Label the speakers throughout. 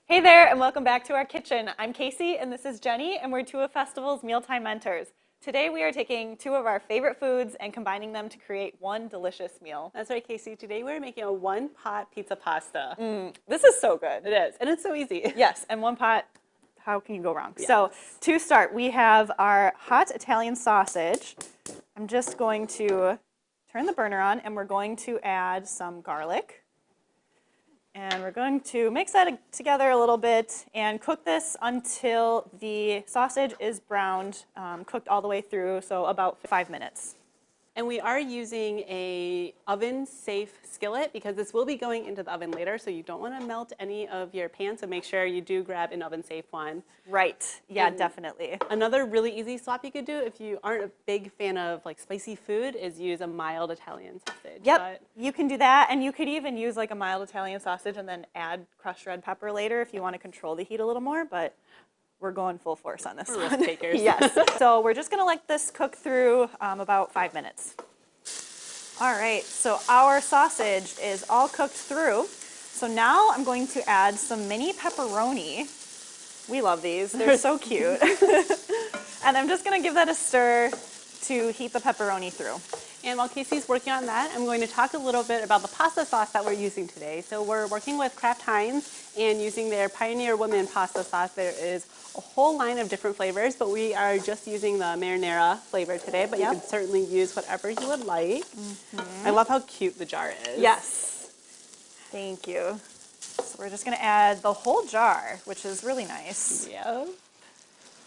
Speaker 1: Hey there, and welcome back to our kitchen. I'm Casey, and this is Jenny, and we're two of Festival's Mealtime Mentors. Today we are taking two of our favorite foods and combining them to create one delicious meal.
Speaker 2: That's right, Casey. Today we're making a one-pot pizza pasta.
Speaker 1: This is so good.
Speaker 2: It is, and it's so easy.
Speaker 1: Yes, and one pot, how can you go wrong?
Speaker 2: Yes.
Speaker 1: So to start, we have our hot Italian sausage. I'm just going to turn the burner on, and we're going to add some garlic. And we're going to mix that together a little bit and cook this until the sausage is browned, cooked all the way through, so about 5 minutes.
Speaker 2: And we are using a oven-safe skillet because this will be going into the oven later, so you don't want to melt any of your pan, so make sure you do grab an oven-safe one.
Speaker 1: Right, yeah,
Speaker 2: And
Speaker 1: definitely.
Speaker 2: Another really easy swap you could do if you aren't a big fan of like spicy food is use a mild Italian sausage.
Speaker 1: Yep, you can do that, and you could even use like a mild Italian sausage and then add crushed red pepper later if you want to control the heat a little more, but we're going full force on this
Speaker 2: We're
Speaker 1: one.
Speaker 2: risk takers.
Speaker 1: Yes, so we're just gonna let this cook through about 5 minutes. All right, so our sausage is all cooked through. So now I'm going to add some mini pepperoni. We love these, they're so cute. And I'm just gonna give that a stir to heat the pepperoni through.
Speaker 2: And while Casey's working on that, I'm going to talk a little bit about the pasta sauce that we're using today. So we're working with Kraft Heinz and using their Pioneer Woman pasta sauce. There is a whole line of different flavors, but we are just using the marinara flavor today, but you can certainly use whatever you would like. I love how cute the jar is.
Speaker 1: Yes, thank you. So we're just gonna add the whole jar, which is really nice.
Speaker 2: Yeah.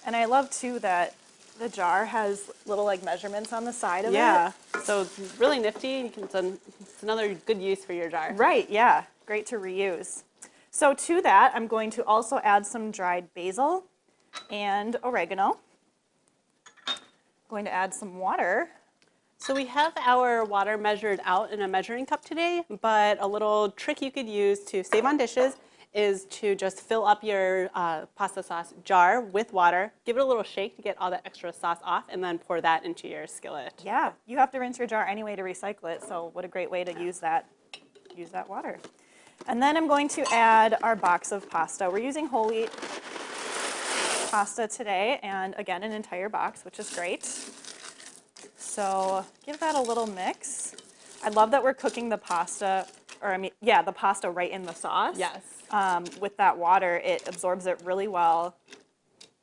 Speaker 1: And I love too that the jar has little like measurements on the side of it.
Speaker 2: Yeah, so it's really nifty. You can, it's another good use for your jar.
Speaker 1: Right, yeah, great to reuse. So to that, I'm going to also add some dried basil and oregano. Going to add some water.
Speaker 2: So we have our water measured out in a measuring cup today, but a little trick you could use to save on dishes is to just fill up your pasta sauce jar with water, give it a little shake to get all that extra sauce off, and then pour that into your skillet.
Speaker 1: Yeah, you have to rinse your jar anyway to recycle it, so what a great way to use that water. And then I'm going to add our box of pasta. We're using whole wheat pasta today, and again, an entire box, which is great. So give that a little mix. I love that we're cooking the pasta, the pasta right in the sauce.
Speaker 2: Yes.
Speaker 1: With that water, it absorbs it really well,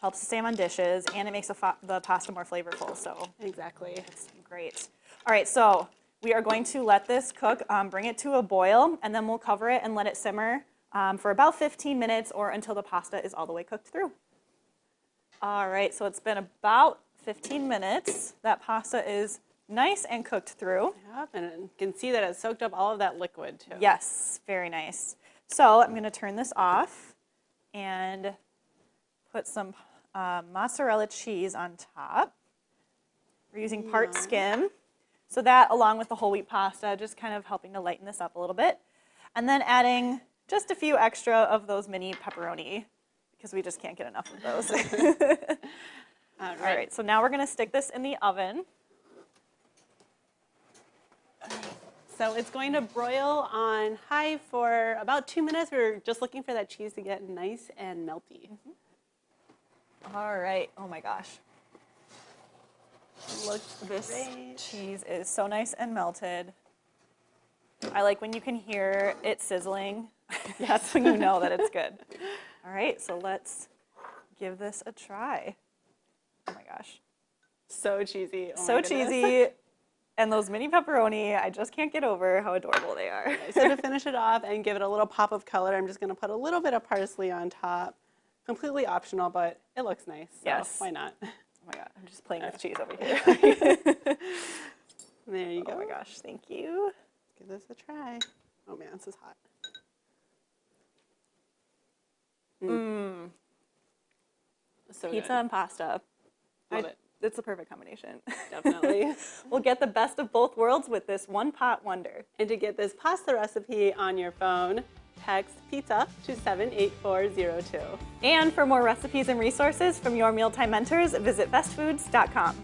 Speaker 1: helps to stay on dishes, and it makes the pasta more flavorful, so
Speaker 2: Exactly.
Speaker 1: it's great. All right, so we are going to let this cook, bring it to a boil, and then we'll cover it and let it simmer for about 15 minutes or until the pasta is all the way cooked through. All right, so it's been about 15 minutes. That pasta is nice and cooked through.
Speaker 2: Yep, and you can see that it soaked up all of that liquid too.
Speaker 1: Yes, very nice. So I'm going to turn this off and put some mozzarella cheese on top. We're using part skim. So that, along with the whole wheat pasta, just kind of helping to lighten this up a little bit. And then adding just a few extra of those mini pepperoni, because we just can't get enough of those. All right, so now we're going to stick this in the oven.
Speaker 2: So it's going to broil on high for about 2 minutes. We're just looking for that cheese to get nice and melty.
Speaker 1: All right, oh my gosh.
Speaker 2: Looks
Speaker 1: This
Speaker 2: great.
Speaker 1: cheese is so nice and melted. I like when you can hear it sizzling. That's when you know that it's good. All right, so let's give this a try. Oh my gosh.
Speaker 2: So cheesy. Oh
Speaker 1: So
Speaker 2: my goodness.
Speaker 1: cheesy. And those mini pepperoni, I just can't get over how adorable they are.
Speaker 2: So to finish it off and give it a little pop of color, I'm just going to put a little bit of parsley on top. Completely optional, but it looks nice. So
Speaker 1: Yes.
Speaker 2: why not?
Speaker 1: Oh my god, I'm just playing with cheese over here.
Speaker 2: There you go.
Speaker 1: Oh my gosh, thank you.
Speaker 2: Give this a try. Oh man, this is hot. So
Speaker 1: Pizza
Speaker 2: good.
Speaker 1: and pasta.
Speaker 2: Love it.
Speaker 1: It's the perfect combination.
Speaker 2: Definitely.
Speaker 1: We'll get the best of both worlds with this one pot wonder.
Speaker 2: And to get this pasta recipe on your phone, text pizza to 78402.
Speaker 1: And for more recipes and resources from your mealtime mentors, visit bestfoods.com.